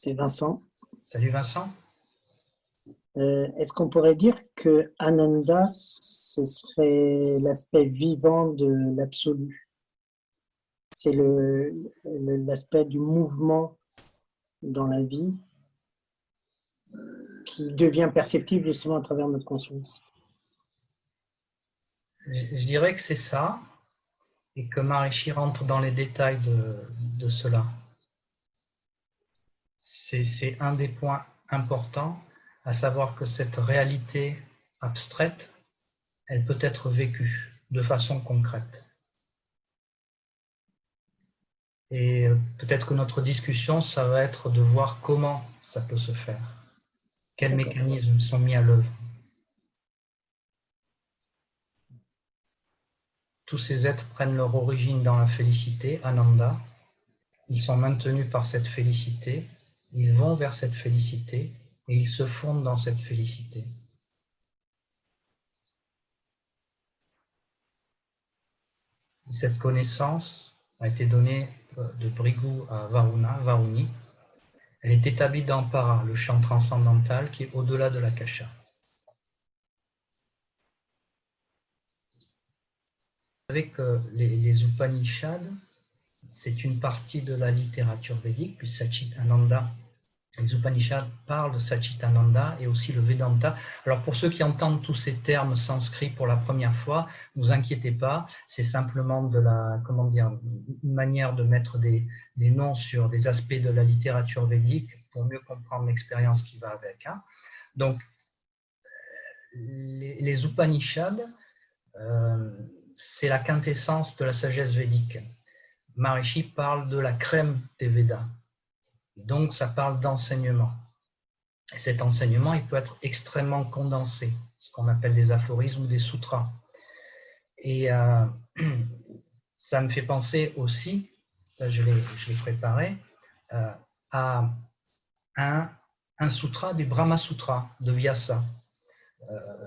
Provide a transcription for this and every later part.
c'est Vincent. Salut Vincent. Est-ce qu'on pourrait dire que Ananda, ce serait l'aspect vivant de l'absolu? C'est l'aspect du mouvement dans la vie qui devient perceptible justement à travers notre conscience. Je dirais que c'est ça, et que Maharishi rentre dans les détails de cela. C'est un des points importants, à savoir que cette réalité abstraite, elle peut être vécue de façon concrète. Et peut-être que notre discussion, ça va être de voir comment ça peut se faire, quels mécanismes sont mis à l'œuvre. Tous ces êtres prennent leur origine dans la félicité, Ananda. Ils sont maintenus par cette félicité, ils vont vers cette félicité et ils se fondent dans cette félicité. Cette connaissance a été donnée de Bhrigu à Varuni. Elle est établie dans Para, le champ transcendantal qui est au-delà de l'Akasha. Vous savez que les Upanishads, c'est une partie de la littérature védique, puis Satchitananda. Les Upanishads parlent de Satchitananda et aussi le Vedanta. Alors pour ceux qui entendent tous ces termes sanscrits pour la première fois, ne vous inquiétez pas, c'est simplement une manière de mettre des noms sur des aspects de la littérature védique pour mieux comprendre l'expérience qui va avec. Donc les Upanishads, c'est la quintessence de la sagesse védique. Maharishi parle de la crème des Védas. Donc, ça parle d'enseignement. Et cet enseignement, il peut être extrêmement condensé, ce qu'on appelle des aphorismes ou des sutras. Et ça me fait penser aussi, ça je l'ai préparé, à un sutra du Brahma Sutra de Vyasa.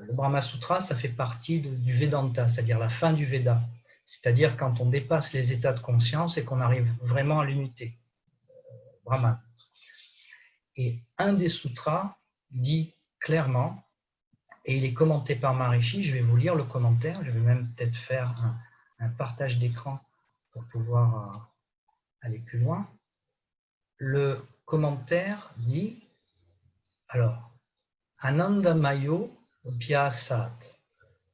Le Brahma Sutra, ça fait partie du Vedanta, c'est-à-dire la fin du Veda. C'est-à-dire quand on dépasse les états de conscience et qu'on arrive vraiment à l'unité. Brahman. Et un des sutras dit clairement, et il est commenté par Maharishi, je vais vous lire le commentaire, je vais même peut-être faire un partage d'écran pour pouvoir aller plus loin. Le commentaire dit, alors, Anandamayo Vyasat,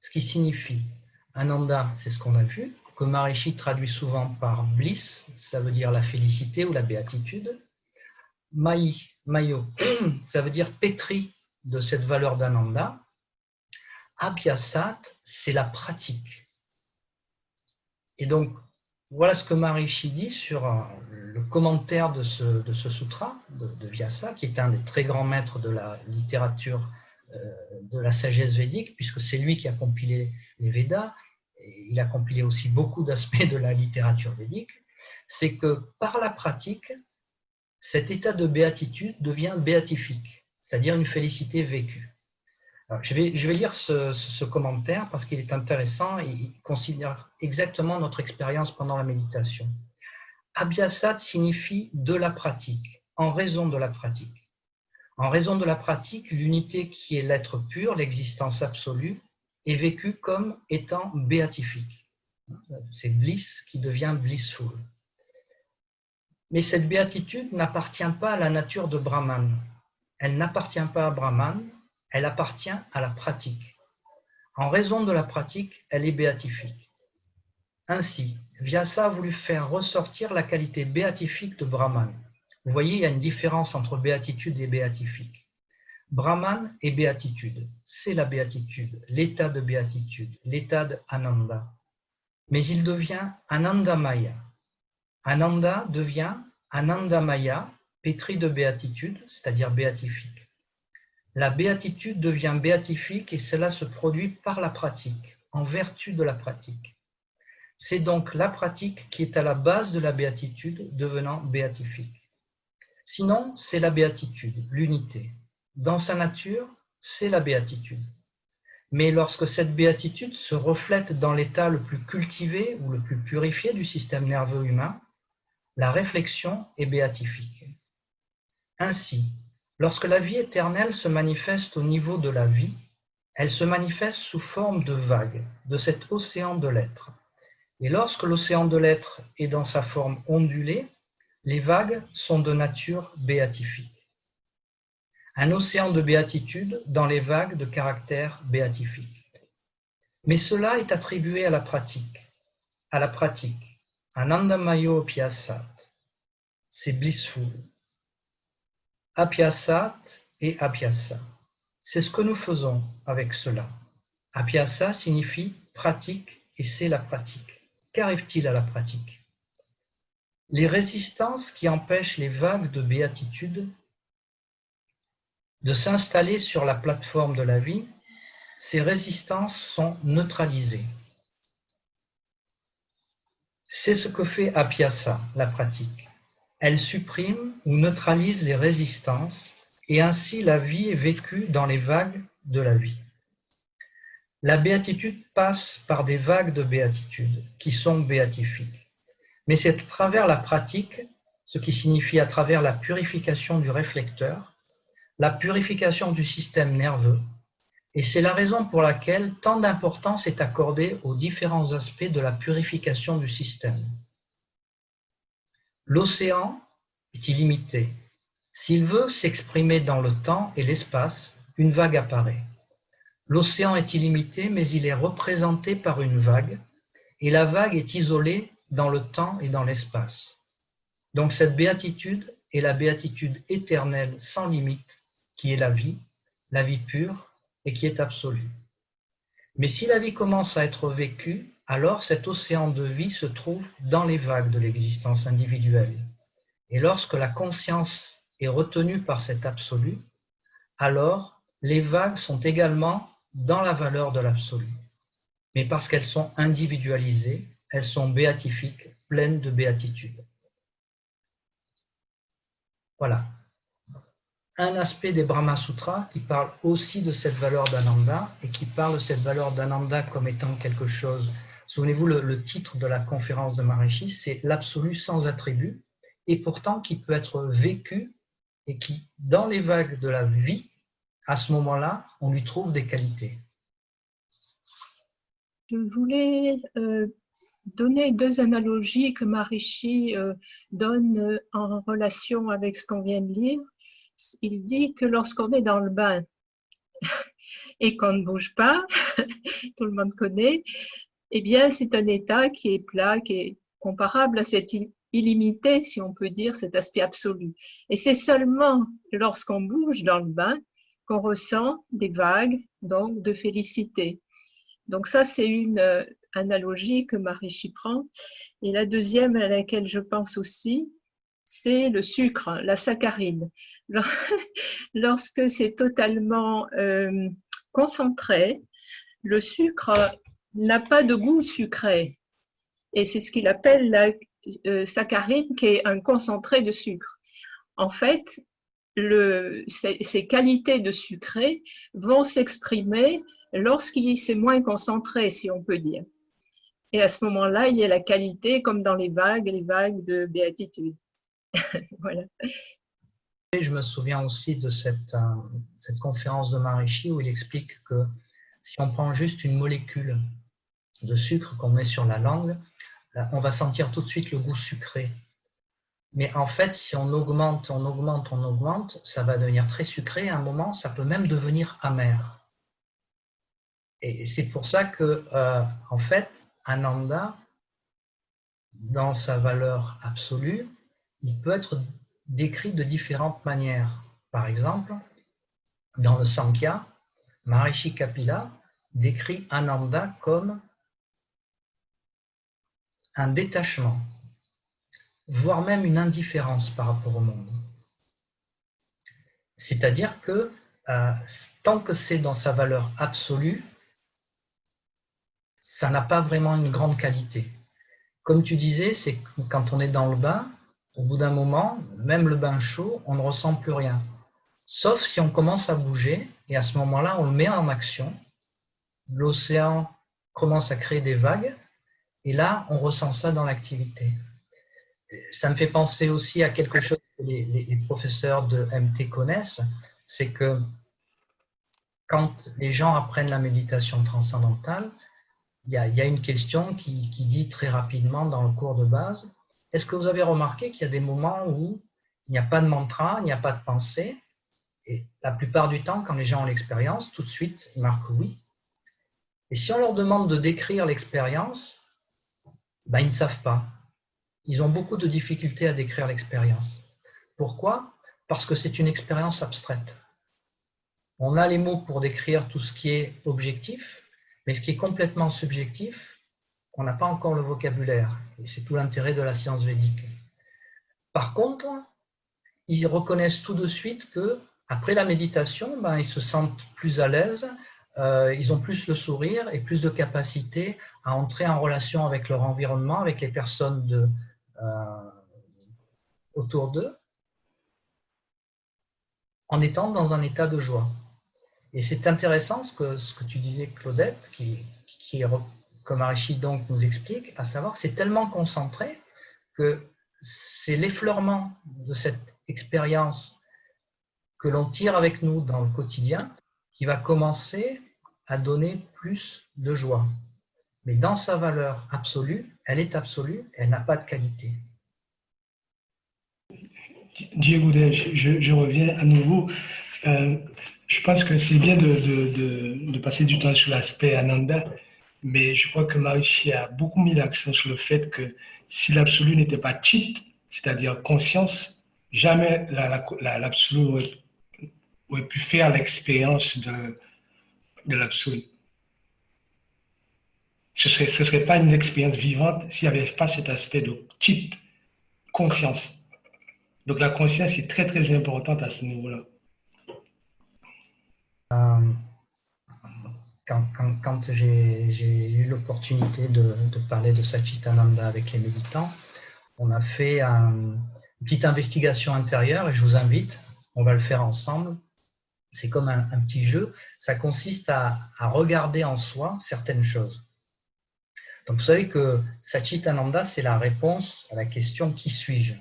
ce qui signifie, Ananda, c'est ce qu'on a vu, que Maharishi traduit souvent par bliss, ça veut dire la félicité ou la béatitude. Mayo, ça veut dire pétri de cette valeur d'Ananda. Abhyasat, c'est la pratique. Et donc, voilà ce que Maharishi dit sur le commentaire de ce sutra, de Vyasa, qui est un des très grands maîtres de la littérature de la sagesse védique, puisque c'est lui qui a compilé les Védas. Il a compilé aussi beaucoup d'aspects de la littérature védique, c'est que par la pratique, cet état de béatitude devient béatifique, c'est-à-dire une félicité vécue. Alors, je vais lire ce commentaire parce qu'il est intéressant et il considère exactement notre expérience pendant la méditation. Abhyasat signifie de la pratique, en raison de la pratique. En raison de la pratique, l'unité qui est l'être pur, l'existence absolue, est vécu comme étant béatifique. C'est bliss qui devient blissful. Mais cette béatitude n'appartient pas à la nature de Brahman. Elle n'appartient pas à Brahman, elle appartient à la pratique. En raison de la pratique, elle est béatifique. Ainsi, Vyasa a voulu faire ressortir la qualité béatifique de Brahman. Vous voyez, il y a une différence entre béatitude et béatifique. Brahman est béatitude, c'est la béatitude, l'état de béatitude, l'état d'Ananda. Mais il devient Anandamaya. Ananda devient Anandamaya, pétri de béatitude, c'est-à-dire béatifique. La béatitude devient béatifique et cela se produit par la pratique, en vertu de la pratique. C'est donc la pratique qui est à la base de la béatitude devenant béatifique. Sinon, c'est la béatitude, l'unité. Dans sa nature, c'est la béatitude. Mais lorsque cette béatitude se reflète dans l'état le plus cultivé ou le plus purifié du système nerveux humain, la réflexion est béatifique. Ainsi, lorsque la vie éternelle se manifeste au niveau de la vie, elle se manifeste sous forme de vagues, de cet océan de l'être. Et lorsque l'océan de l'être est dans sa forme ondulée, les vagues sont de nature béatifique. Un océan de béatitude dans les vagues de caractère béatifique. Mais cela est attribué à la pratique. Anandamayo Apyasat. C'est blissful. Apyasat et Apyasa. C'est ce que nous faisons avec cela. Apyasa signifie pratique et c'est la pratique. Qu'arrive-t-il à la pratique? Les résistances qui empêchent les vagues de béatitude de s'installer sur la plateforme de la vie, ces résistances sont neutralisées. C'est ce que fait Apyasa, la pratique. Elle supprime ou neutralise les résistances et ainsi la vie est vécue dans les vagues de la vie. La béatitude passe par des vagues de béatitude qui sont béatifiques. Mais c'est à travers la pratique, ce qui signifie à travers la purification du réflecteur, la purification du système nerveux, et c'est la raison pour laquelle tant d'importance est accordée aux différents aspects de la purification du système. L'océan est illimité. S'il veut s'exprimer dans le temps et l'espace, une vague apparaît. L'océan est illimité, mais il est représenté par une vague, et la vague est isolée dans le temps et dans l'espace. Donc cette béatitude est la béatitude éternelle sans limite, qui est la vie pure, et qui est absolue. Mais si la vie commence à être vécue, alors cet océan de vie se trouve dans les vagues de l'existence individuelle. Et lorsque la conscience est retenue par cet absolu, alors les vagues sont également dans la valeur de l'absolu. Mais parce qu'elles sont individualisées, elles sont béatifiques, pleines de béatitude. Voilà. Un aspect des Brahma Sutras qui parle aussi de cette valeur d'Ananda et qui parle de cette valeur d'Ananda comme étant quelque chose. Souvenez-vous, le titre de la conférence de Maharishi, c'est l'absolu sans attribut et pourtant qui peut être vécu et qui, dans les vagues de la vie, à ce moment-là, on lui trouve des qualités. Je voulais donner deux analogies que Maharishi donne en relation avec ce qu'on vient de lire. Il dit que lorsqu'on est dans le bain et qu'on ne bouge pas, tout le monde connaît, eh bien c'est un état qui est plat, qui est comparable à cet illimité, si on peut dire, cet aspect absolu. Et c'est seulement lorsqu'on bouge dans le bain qu'on ressent des vagues, donc de félicité. Donc ça, c'est une analogie que Maharishi prend. Et la deuxième à laquelle je pense aussi, c'est le sucre, la saccharine. Lorsque c'est totalement concentré, le sucre n'a pas de goût sucré. Et c'est ce qu'il appelle la saccharine, qui est un concentré de sucre. En fait, ces qualités de sucré vont s'exprimer lorsqu'il c'est moins concentré, si on peut dire. Et à ce moment-là, il y a la qualité, comme dans les vagues de béatitude. Voilà. Je me souviens aussi de cette conférence de Maharishi où il explique que si on prend juste une molécule de sucre qu'on met sur la langue, on va sentir tout de suite le goût sucré. Mais en fait, si on augmente, ça va devenir très sucré. À un moment, ça peut même devenir amer. Et c'est pour ça que, en fait, Ananda, dans sa valeur absolue, il peut être décrit de différentes manières. Par exemple, dans le Sankhya, Maharishi Kapila décrit Ananda comme un détachement, voire même une indifférence par rapport au monde. C'est-à-dire que tant que c'est dans sa valeur absolue, ça n'a pas vraiment une grande qualité. Comme tu disais, c'est quand on est dans le bain, au bout d'un moment, même le bain chaud, on ne ressent plus rien. Sauf si on commence à bouger, et à ce moment-là, on le met en action. L'océan commence à créer des vagues, et là, on ressent ça dans l'activité. Ça me fait penser aussi à quelque chose les professeurs de MT connaissent, c'est que quand les gens apprennent la méditation transcendantale, il y a une question qui dit très rapidement dans le cours de base, est-ce que vous avez remarqué qu'il y a des moments où il n'y a pas de mantra, il n'y a pas de pensée? Et la plupart du temps, quand les gens ont l'expérience, tout de suite, ils marquent oui. Et si on leur demande de décrire l'expérience, ben, ils ne savent pas. Ils ont beaucoup de difficultés à décrire l'expérience. Pourquoi? Parce que c'est une expérience abstraite. On a les mots pour décrire tout ce qui est objectif, mais ce qui est complètement subjectif, on n'a pas encore le vocabulaire. Et c'est tout l'intérêt de la science védique. Par contre, ils reconnaissent tout de suite que après la méditation, ben, ils se sentent plus à l'aise, ils ont plus le sourire et plus de capacité à entrer en relation avec leur environnement, avec les personnes autour d'eux, en étant dans un état de joie. Et c'est intéressant ce que tu disais, Claudette, que Maharishi donc nous explique, à savoir que c'est tellement concentré que c'est l'effleurement de cette expérience que l'on tire avec nous dans le quotidien qui va commencer à donner plus de joie. Mais dans sa valeur absolue, elle est absolue, elle n'a pas de qualité. Diego, je reviens à nouveau. Je pense que c'est bien de passer du temps sur l'aspect Ananda, mais je crois que Maharishi a beaucoup mis l'accent sur le fait que si l'absolu n'était pas Chit, c'est-à-dire conscience, jamais l'absolu aurait pu faire l'expérience de l'absolu. Ce serait pas une expérience vivante s'il n'y avait pas cet aspect de Chit, conscience. Donc la conscience est très très importante à ce niveau-là. Quand j'ai eu l'opportunité de parler de Satchitananda avec les méditants, on a fait une petite investigation intérieure et je vous invite, on va le faire ensemble. C'est comme un petit jeu, ça consiste à regarder en soi certaines choses. Donc vous savez que Satchitananda, c'est la réponse à la question « Qui suis-je »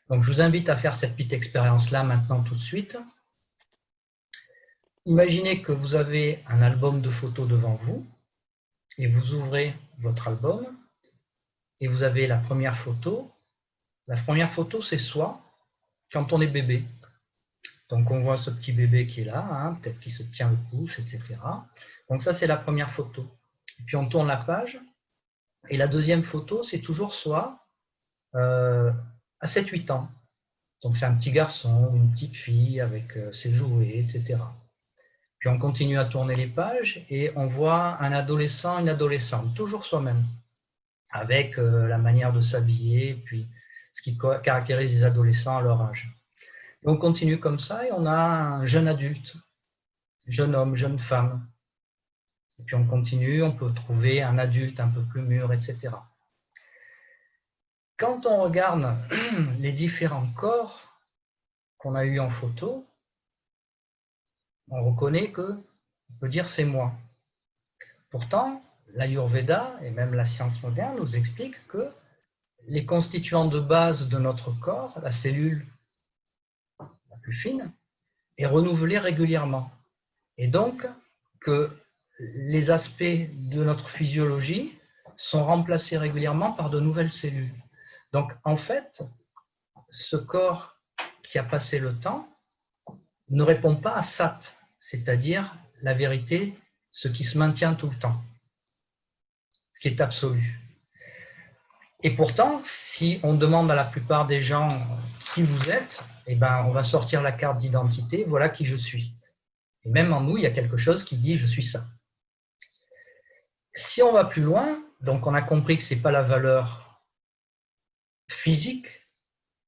Donc je vous invite à faire cette petite expérience-là maintenant tout de suite. Imaginez que vous avez un album de photos devant vous et vous ouvrez votre album et vous avez la première photo. La première photo, c'est soi quand on est bébé. Donc on voit ce petit bébé qui est là, hein, peut-être qu'il se tient le pouce, etc. Donc ça, c'est la première photo. Et puis on tourne la page et la deuxième photo, c'est toujours soi à 7-8 ans. Donc c'est un petit garçon, une petite fille avec ses jouets, etc. Puis on continue à tourner les pages et on voit un adolescent, une adolescente, toujours soi-même, avec la manière de s'habiller, puis ce qui caractérise les adolescents à leur âge. Et on continue comme ça et on a un jeune adulte, jeune homme, jeune femme. Et puis on continue, on peut trouver un adulte un peu plus mûr, etc. Quand on regarde les différents corps qu'on a eus en photo, on reconnaît qu'on peut dire c'est moi. Pourtant, l'Ayurveda et même la science moderne nous expliquent que les constituants de base de notre corps, la cellule la plus fine, est renouvelée régulièrement. Et donc que les aspects de notre physiologie sont remplacés régulièrement par de nouvelles cellules. Donc en fait, ce corps qui a passé le temps ne répond pas à Sat, c'est-à-dire la vérité, ce qui se maintient tout le temps, ce qui est absolu. Et pourtant, si on demande à la plupart des gens qui vous êtes, eh ben, on va sortir la carte d'identité, voilà qui je suis. Et même en nous, il y a quelque chose qui dit « je suis ça ». Si on va plus loin, donc on a compris que ce n'est pas la valeur physique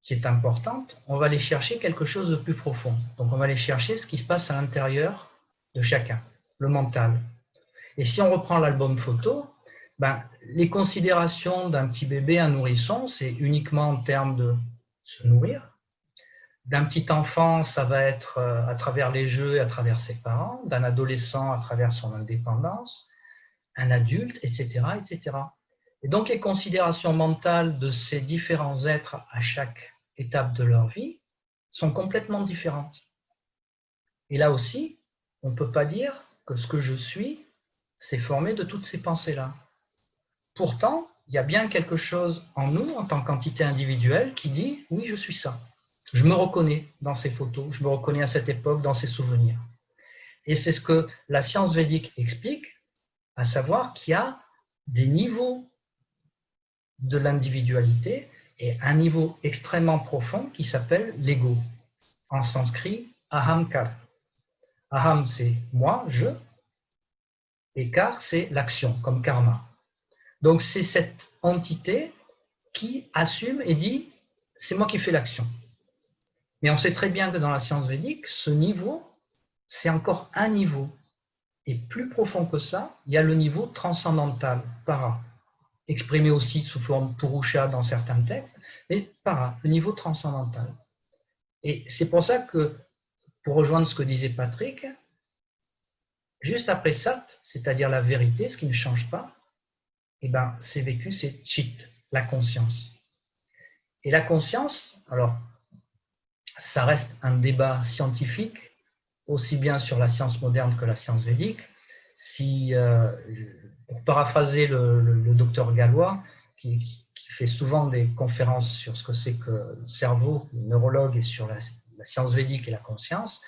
qui est importante, on va aller chercher quelque chose de plus profond. Donc on va aller chercher ce qui se passe à l'intérieur de chacun, le mental. Et si on reprend l'album photo, ben, les considérations d'un petit bébé, un nourrisson, c'est uniquement en termes de se nourrir. D'un petit enfant, ça va être à travers les jeux et à travers ses parents. D'un adolescent, à travers son indépendance. Un adulte, etc., etc. Et donc les considérations mentales de ces différents êtres à chaque étapes de leur vie sont complètement différentes. Et là aussi, on ne peut pas dire que ce que je suis, c'est formé de toutes ces pensées-là. Pourtant, il y a bien quelque chose en nous, en tant qu'entité individuelle, qui dit « oui, je suis ça ». Je me reconnais dans ces photos, je me reconnais à cette époque, dans ces souvenirs. Et c'est ce que la science védique explique, à savoir qu'il y a des niveaux de l'individualité et un niveau extrêmement profond qui s'appelle l'ego. En sanskrit, ahamkar. Aham, c'est moi, je, et kar, c'est l'action, comme karma. Donc c'est cette entité qui assume et dit « c'est moi qui fais l'action ». Mais on sait très bien que dans la science védique, ce niveau, c'est encore un niveau. Et plus profond que ça, il y a le niveau transcendantal, para, exprimé aussi sous forme purusha dans certains textes, mais para, le niveau transcendantal. Et c'est pour ça que, pour rejoindre ce que disait Patrick, juste après Sat, c'est-à-dire la vérité, ce qui ne change pas, eh ben, c'est vécu, c'est Chit, la conscience. Et la conscience, alors, ça reste un débat scientifique, aussi bien sur la science moderne que la science védique. Si, pour paraphraser le docteur Gallois, qui fait souvent des conférences sur ce que c'est que le cerveau, le neurologue, et sur la science védique et la conscience,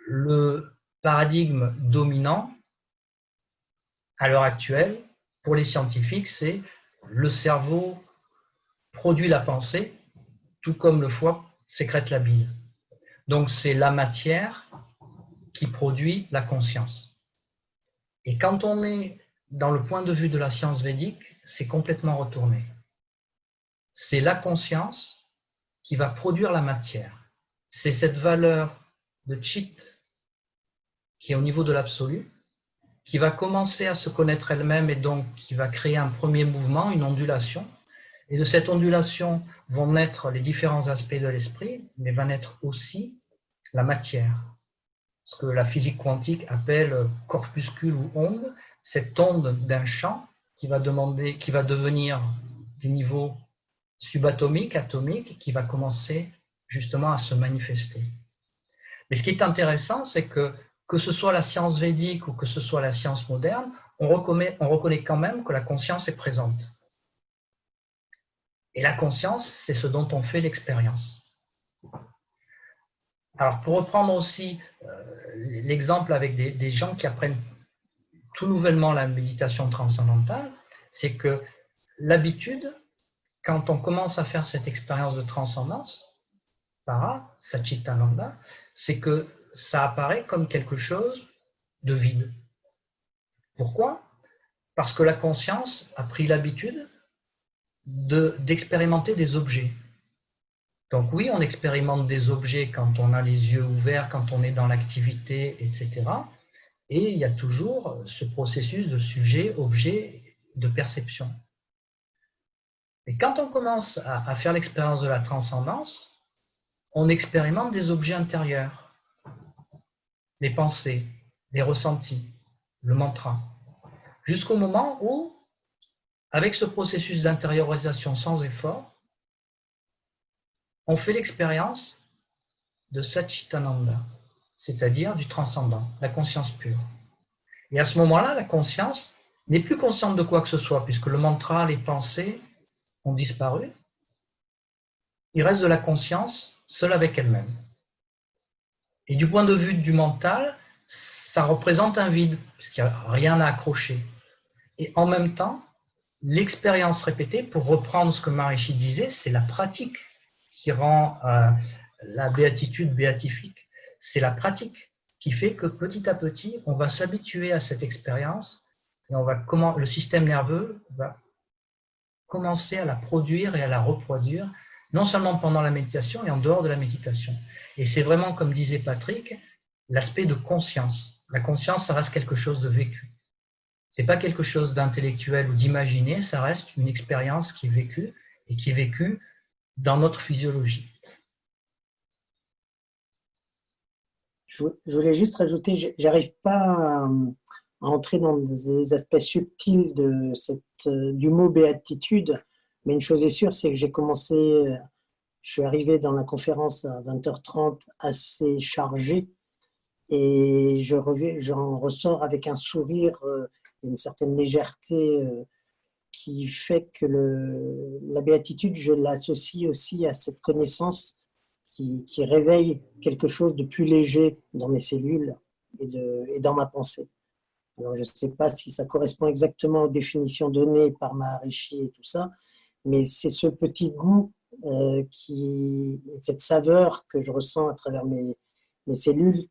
le paradigme dominant à l'heure actuelle, pour les scientifiques, c'est le cerveau produit la pensée, tout comme le foie sécrète la bile. Donc c'est la matière qui produit la conscience. Et quand on est dans le point de vue de la science védique, c'est complètement retourné. C'est la conscience qui va produire la matière. C'est cette valeur de Chit qui est au niveau de l'absolu, qui va commencer à se connaître elle-même et donc qui va créer un premier mouvement, une ondulation. Et de cette ondulation vont naître les différents aspects de l'esprit, mais va naître aussi la matière. Ce que la physique quantique appelle corpuscule ou onde, cette onde d'un champ qui va devenir des niveaux subatomiques, atomiques, qui va commencer justement à se manifester. Mais ce qui est intéressant, c'est que ce soit la science védique ou que ce soit la science moderne, on reconnaît quand même que la conscience est présente. Et la conscience, c'est ce dont on fait l'expérience. Alors, pour reprendre aussi l'exemple avec des gens qui apprennent tout nouvellement la méditation transcendantale, c'est que l'habitude, quand on commence à faire cette expérience de transcendance, para, Satchitananda, c'est que ça apparaît comme quelque chose de vide. Pourquoi? Parce que la conscience a pris l'habitude d'expérimenter des objets. Donc oui, on expérimente des objets quand on a les yeux ouverts, quand on est dans l'activité, etc. Et il y a toujours ce processus de sujet, objet, de perception. Mais quand on commence à faire l'expérience de la transcendance, on expérimente des objets intérieurs, les pensées, les ressentis, le mantra, jusqu'au moment où, avec ce processus d'intériorisation sans effort, on fait l'expérience de Satchitananda, c'est-à-dire du transcendant, la conscience pure. Et à ce moment-là, la conscience n'est plus consciente de quoi que ce soit, puisque le mantra, les pensées ont disparu. Il reste de la conscience seule avec elle-même. Et du point de vue du mental, ça représente un vide, puisqu'il n'y a rien à accrocher. Et en même temps, l'expérience répétée, pour reprendre ce que Maharishi disait, c'est la pratique qui rend la béatitude béatifique. C'est la pratique qui fait que petit à petit, on va s'habituer à cette expérience et le système nerveux va commencer à la produire et à la reproduire, non seulement pendant la méditation et en dehors de la méditation. Et c'est vraiment, comme disait Patrick, l'aspect de conscience. La conscience, ça reste quelque chose de vécu. Ce n'est pas quelque chose d'intellectuel ou d'imaginé, ça reste une expérience qui est vécue et qui est vécue dans notre physiologie. Je voulais juste rajouter, j'arrive pas à entrer dans des aspects subtils du mot béatitude, mais une chose est sûre, c'est que je suis arrivé dans la conférence à 20h30 assez chargé et j'en ressors avec un sourire, une certaine légèreté qui fait que la béatitude, je l'associe aussi à cette connaissance qui réveille quelque chose de plus léger dans mes cellules et dans ma pensée. Alors, je ne sais pas si ça correspond exactement aux définitions données par Maharishi et tout ça, mais c'est ce petit goût, cette saveur que je ressens à travers mes cellules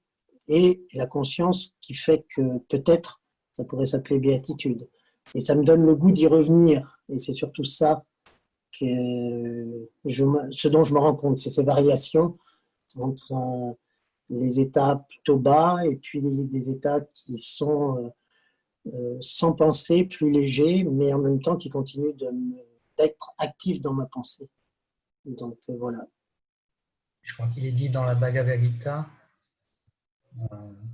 et la conscience qui fait que peut-être ça pourrait s'appeler béatitude. Et ça me donne le goût d'y revenir. Et c'est surtout ça ce dont je me rends compte, c'est ces variations entre les états plutôt bas et puis des états qui sont sans pensée, plus légers, mais en même temps qui continuent d'être actifs dans ma pensée. Donc voilà. Je crois qu'il est dit dans la Bhagavad Gita,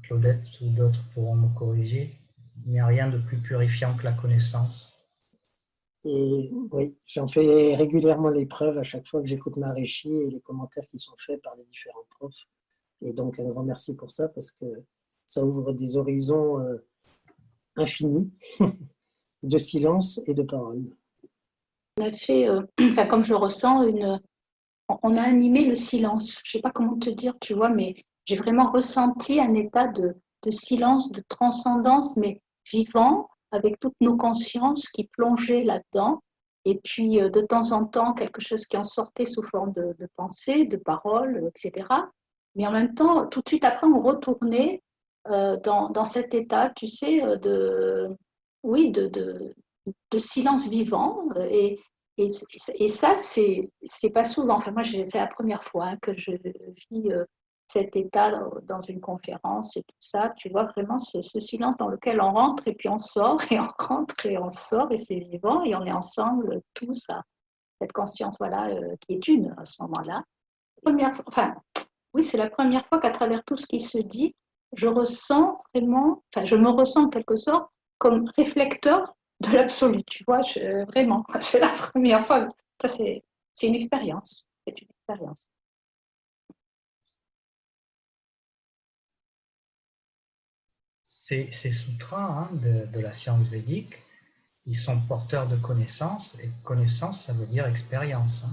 Claudette ou d'autres pourront me corriger, il n'y a rien de plus purifiant que la connaissance. Et oui, j'en fais régulièrement l'épreuve à chaque fois que j'écoute Maharishi et les commentaires qui sont faits par les différents profs. Et donc un grand merci pour ça parce que ça ouvre des horizons infinis de silence et de parole. On a fait, comme je ressens, on a animé le silence. Je ne sais pas comment te dire, tu vois, mais j'ai vraiment ressenti un état de silence, de transcendance, mais vivant, avec toutes nos consciences qui plongeaient là-dedans. Et puis, de temps en temps, quelque chose qui en sortait sous forme de pensée, de parole, etc. Mais en même temps, tout de suite après, on retournait dans cet état, tu sais, de silence vivant. Et ça, c'est pas souvent. Enfin, moi, c'est la première fois que je vis cet état dans une conférence et tout ça. Tu vois vraiment ce silence dans lequel on rentre et puis on sort et on rentre et on sort et c'est vivant et on est ensemble tous à cette conscience voilà qui est une à ce moment-là. Oui, c'est la première fois qu'à travers tout ce qui se dit, je ressens vraiment, je me ressens en quelque sorte comme réflecteur de l'absolu, tu vois, vraiment, c'est la première fois. Ça, c'est une expérience. C'est une expérience. Ces sutras de la science védique, ils sont porteurs de connaissances, et connaissance, ça veut dire expérience,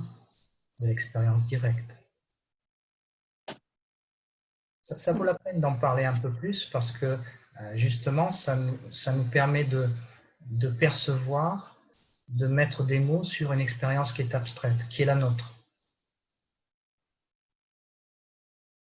de l'expérience directe. Ça vaut la peine d'en parler un peu plus parce que justement, ça nous permet de percevoir, de mettre des mots sur une expérience qui est abstraite, qui est la nôtre.